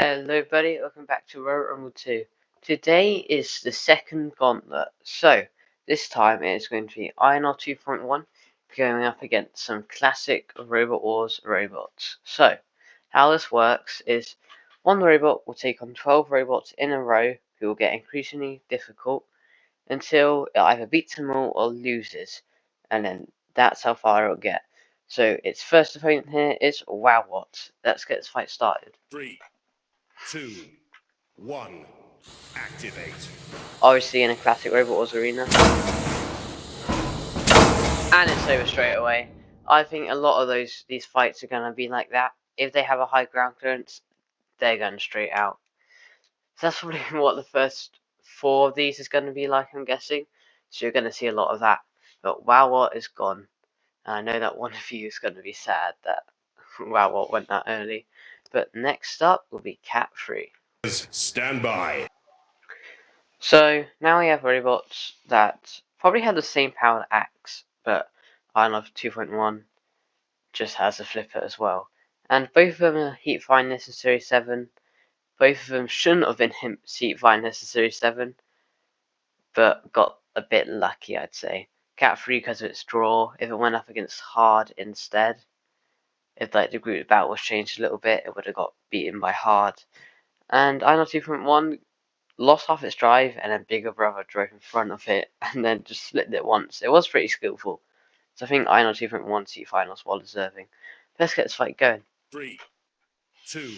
Hello everybody, welcome back to RR2. Today is the second gauntlet, so this time it is going to be INR 2.1 going up against some classic Robot Wars robots. So, how this works is one robot will take on 12 robots in a row who will get increasingly difficult until it either beats them all or loses, and then that's how far it will get. So its first opponent here is WowWat. Let's get this fight started. 3, 2, 1, activate. Obviously in a classic Robot Wars arena. And it's over straight away. I think a lot of these fights are going to be like that. If they have a high ground clearance, they're going straight out. So that's probably what the first 4 of these is going to be like, I'm guessing. So you're going to see a lot of that. But WowWat is gone. And I know that one of you is going to be sad that WowWat went that early. But next up will be Cat3. Stand by. So now we have robots that probably have the same power as Axe, but INR 2.1 just has a flipper as well. And both of them are heat fineness in Series 7. Both of them shouldn't have been heat fineness in Series 7, but got a bit lucky, I'd say. Cat3 because of its draw. If it went up against Hard instead, if like the group battle was changed a little bit, it would have got beaten by Hard. And INR 2.1 lost half its drive, and then Bigger Brother drove in front of it, and then just slipped it once. It was pretty skillful. So I think INR 2.1 seat finals well deserving. Let's get this fight going. 3, 2,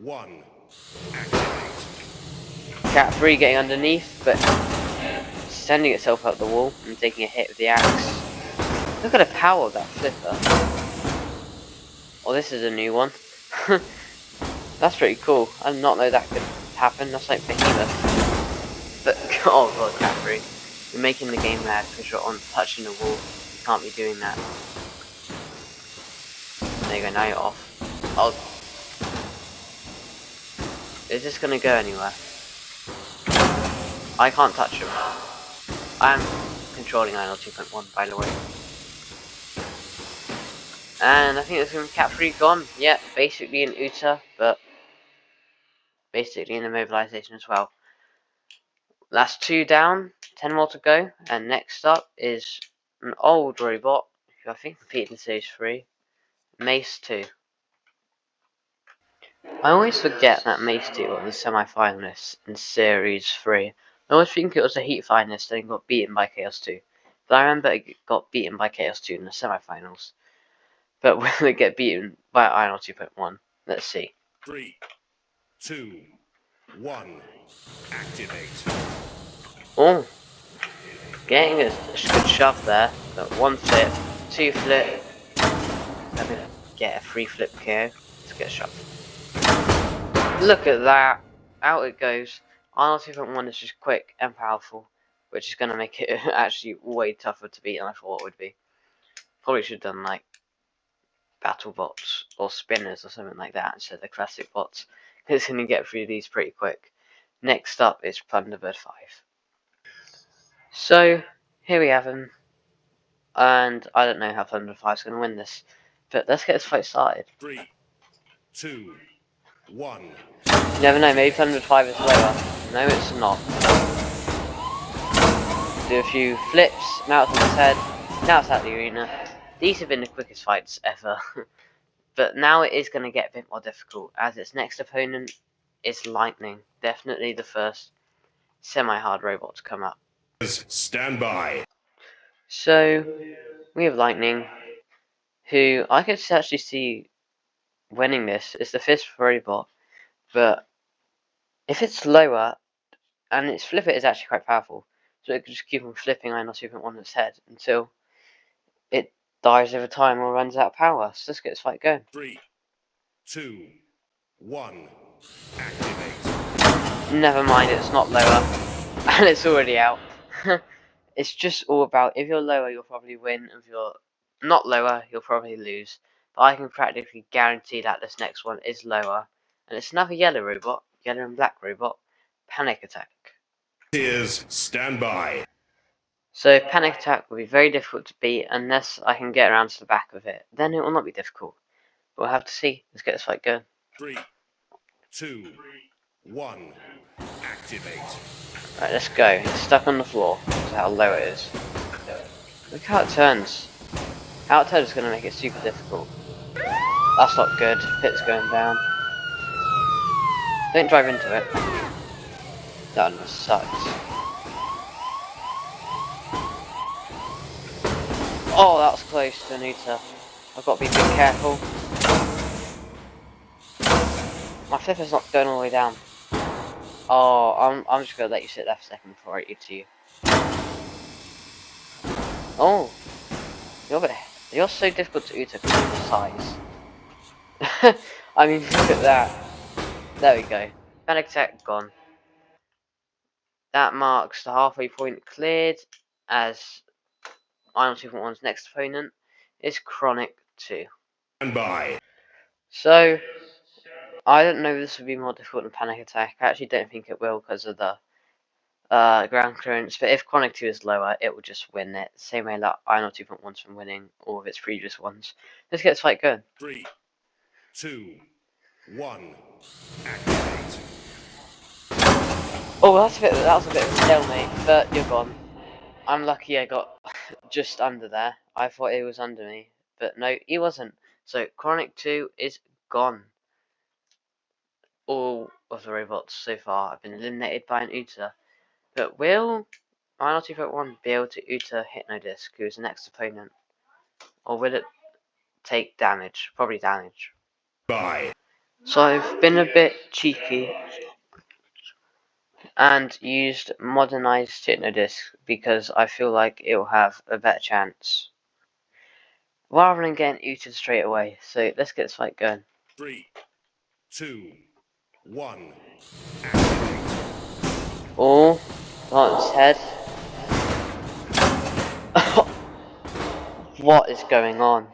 1, activate. Cat3 getting underneath, but sending itself up the wall and taking a hit with the axe. Look at the power of that flipper. Oh, this is a new one. That's pretty cool. I did not know that could happen. That's like Behemoth. But, oh god, Cat3. You're making the game lag because you're on touching the wall. You can't be doing that. There you go, now you're off. Oh. Is this gonna go anywhere? I can't touch him. I'm controlling INR 2.1, by the way. And I think there's going to be Cat3 gone. Yeah, basically an Uta, but basically in the mobilization as well. Last 2 down, 10 more to go. And next up is an old robot, who I think competed in Series 3, Mace 2. I always forget that Mace 2 was the semi-finalist in Series 3. I always think it was a heat finalist and got beaten by Chaos 2. But I remember it got beaten by Chaos 2 in the semi-finals. But will it get beaten by INR 2.1? Let's see. 3, 2, 1, activate. Oh, getting a good shove there. But 1 flip, 2 flip. I'm gonna get a 3 flip KO. Let's get a shove. Look at that. Out it goes. INR 2.1 is just quick and powerful, which is gonna make it actually way tougher to beat than I thought it would be. Probably should have done like battle bots or spinners or something like that instead of the classic bots. It's going to get through these pretty quick. Next up is Thunderbird 5. So, here we have him. And I don't know how Thunderbird 5 is going to win this. But let's get this fight started. 3, 2, 1. You never know, maybe Thunderbird 5 is lower. No, it's not. Do a few flips, now it's on his head, now it's out of the arena. These have been the quickest fights ever. But now it is going to get a bit more difficult, as its next opponent is Lightning. Definitely the first semi-hard robot to come up. Stand by. So, we have Lightning, who I could actually see winning this. It's the 5th robot, but if it's lower, and its flipper is actually quite powerful, so it could just keep on flipping INR 2.1 on its head until it dies over time or runs out of power. So let's get this fight going. 3, 2, 1, activate. Never mind, it's not lower, and it's already out. It's just all about, if you're lower, you'll probably win. If you're not lower, you'll probably lose. But I can practically guarantee that this next one is lower. And it's another yellow robot, yellow and black robot, Panic Attack. Here's stand by. So Panic Attack will be very difficult to beat unless I can get around to the back of it. Then it will not be difficult. We'll have to see. Let's get this fight going. 3, 2, 1. Activate. Right, let's go. It's stuck on the floor. That's how low it is. Look how it turns. How it turns is going to make it super difficult. That's not good. Pit's going down. Don't drive into it. That one sucks. Oh, that was close to Anita. I've got to be a bit careful. My flipper's not going all the way down. Oh, I'm just gonna let you sit there for a second before I eat to you. Oh, you're so difficult to eat because of your size. I mean, look at that. There we go. Panic attack gone. That marks the halfway point cleared, as Iron 2.1's next opponent is Chronic 2. Stand by. So, I don't know if this would be more difficult than Panic Attack. I actually don't think it will because of the ground clearance, but if Chronic 2 is lower, it will just win it. Same way that Iron 2.1's from winning all of its previous ones. Let's get this fight going. 3, 2, 1. Activate. Oh, that was a bit of a stalemate, but you're gone. I'm lucky I got just under there. I thought he was under me, but no, he wasn't. So Chronic 2 is gone. All of the robots so far have been eliminated by an Uta. But will Iron 2.1 be able to Uta Hypnodisc, who is the next opponent? Or will it take damage? Probably damage. Bye. So I've been a bit cheeky and used modernized Hypnodisc because I feel like it will have a better chance. Rather than getting Uta straight away. So let's get this fight going. 3, 2, 1. Activate. Oh, on its head. What is going on?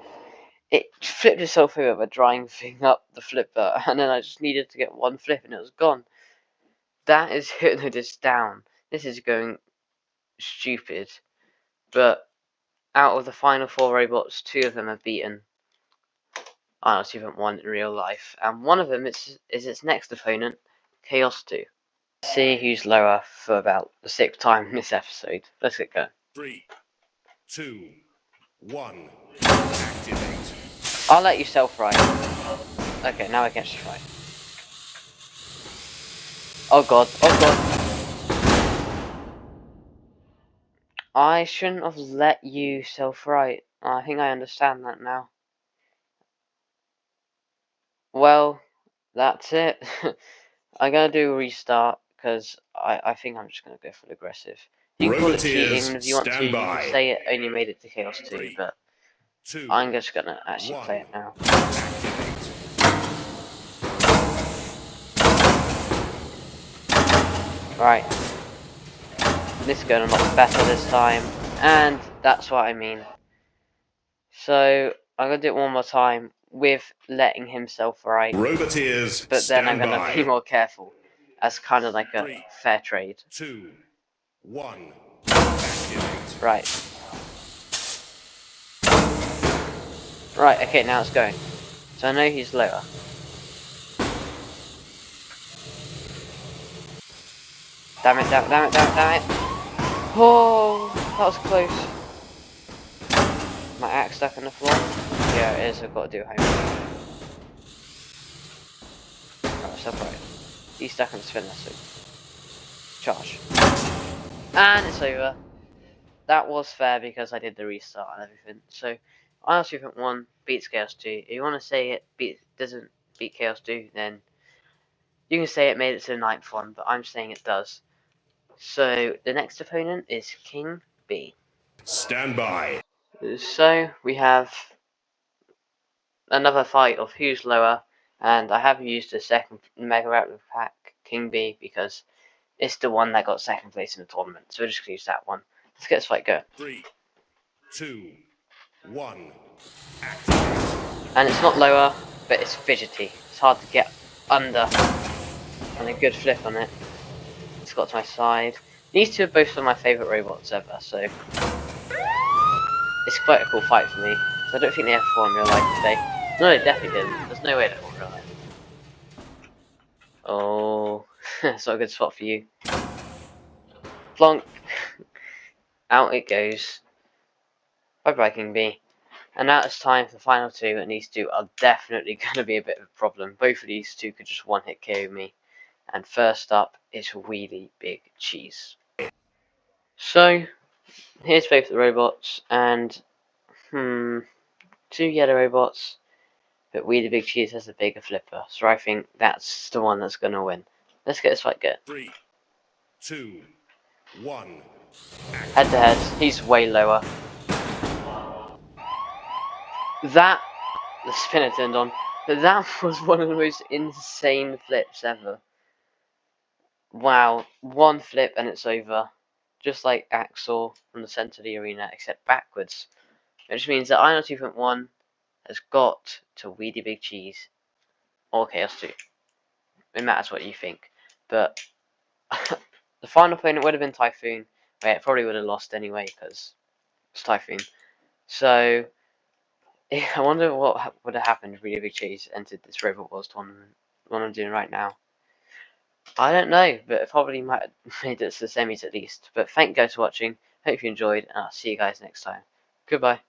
It flipped itself over by drying thing up the flipper, and then I just needed to get one flip and it was gone. That is Hypnodisc down. This is going stupid. But out of the final 4 robots, 2 of them have beaten Arnold 2.1 in real life, and one of them is its next opponent, Chaos 2. Let's see who's lower for about the 6th time in this episode. Let's get going. 3, 2, 1. Activate. I'll let you self-right. Okay, now I can actually fight. Oh god, oh god. I shouldn't have let you self-right. I think I understand that now. Well, that's it. I'm gonna do a restart because I think I'm just gonna go full aggressive. You can call it cheating if you want to. You can say it only made it to Chaos 2, but 2, I'm just gonna actually play it now. Activate. Right. This is going a lot better this time, and that's what I mean. So I'm gonna do it one more time with letting himself right, Roboteers, but then I'm gonna by. be more careful, as kind of like a 3, fair trade. 2, 1. Activate. Right. Right. Okay. Now it's going. So I know he's lower. Damn it! Damn it! Damn it! Damn it! Damn it! Oh, that was close. My axe stuck on the floor. Yeah, it is. I've got to do home. Right, separate. He's stuck on the spinner, so charge. And it's over. That was fair because I did the restart and everything. So Iron 2.1 beats Chaos 2. If you want to say it doesn't beat Chaos 2, then you can say it made it to the 9th one, but I'm saying it does. So the next opponent is King B. Stand by. So we have another fight of who's lower, and I have used the second Mega Outlet pack, King B, because it's the one that got 2nd place in the tournament. So we're just gonna use that one. Let's get this fight going. 3, 2, 1. Activate. And it's not lower, but it's fidgety. It's hard to get under, and a good flip on it. It's got to my side. These two are both some of my favourite robots ever, so it's quite a cool fight for me. So I don't think they ever fought in real life today. No, they definitely didn't. There's no way they fought in real life. That's not a good spot for you. Flonk. Out it goes. Bye-bye, King B. And now it's time for the final two, and these two are definitely going to be a bit of a problem. Both of these two could just one-hit KO me. And first up is Really Big Cheese. So, here's both the robots, and, two yellow robots, but Really Big Cheese has a bigger flipper, so I think that's the one that's going to win. Let's get this fight going. 3, 2, 1. Head to head, he's way lower. That, the spinner turned on, that was one of the most insane flips ever. Wow, one flip and it's over. Just like Axel from the center of the arena, except backwards. Which means that Iron 2.1 has got to Weedy Big Cheese or Chaos 2. It matters what you think. But the final opponent would have been Typhoon, where it probably would have lost anyway because it's Typhoon. So I wonder what would have happened if Weedy Big Cheese entered this Robot Wars tournament. What I'm doing right now. I don't know, but it probably might have made it to the semis at least. But thank you guys for watching. Hope you enjoyed, and I'll see you guys next time. Goodbye.